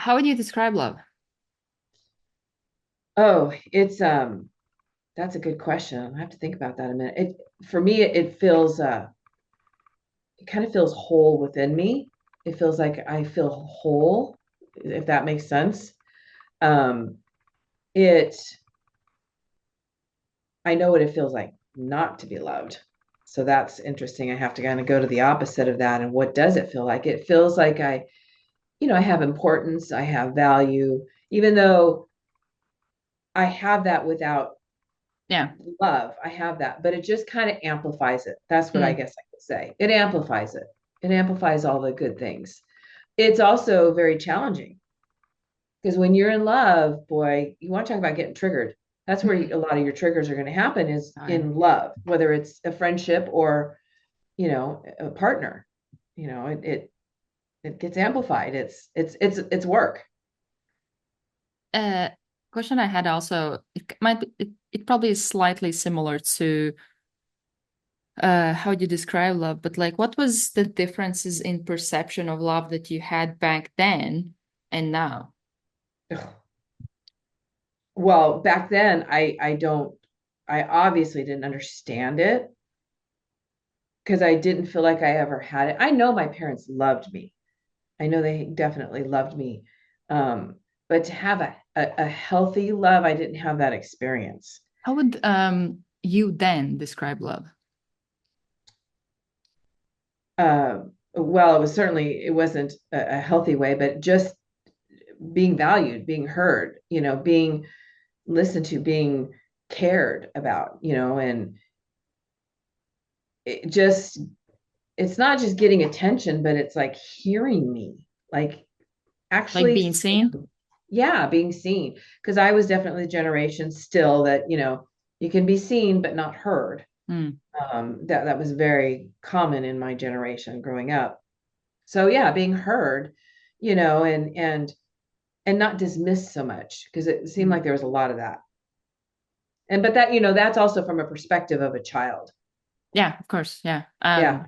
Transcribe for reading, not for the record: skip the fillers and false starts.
How would you describe love? Oh, it's that's a good question. I have to think about that a minute. It for me it feels it kind of feels whole within me. It feels like I feel whole, if that makes sense. Um it I know what it feels like not to be loved. So that's interesting. I have to kind of go to the opposite of that. And what does it feel like? It feels like I have importance, I have value, even though I have that without Yeah. love. I have that, but it just kind of amplifies it. That's what I Mm, guess I could say. It amplifies it. It amplifies all the good things. It's also very challenging because when you're in love, boy, you want to talk about getting triggered. That's where mm. a lot of your triggers are going to happen is Oh, yeah. in love, whether it's a friendship or, a partner. It gets amplified. It's work. Uh, Question I had also, it probably is slightly similar to how you describe love, but like what was the differences in perception of love that you had back then and now? Well, back then I obviously didn't understand it because I didn't feel like I ever had it. I know my parents loved me. I know they definitely loved me. But to have a healthy love, I didn't have that experience. How would you then describe love? Well, it wasn't a healthy way, but just being valued, being heard, being listened to, being cared about, and it just it's not just getting attention, but it's like hearing me, like Like actually, being seen? yeah, being seen. Because I was definitely the generation still that, you can be seen but not heard. Mm. That was very common in my generation growing up. So yeah, being heard, and not dismissed so much because it seemed Mm. like there was a lot of that. And but that, that's also from a perspective of a child. Yeah, of course. Yeah. Yeah.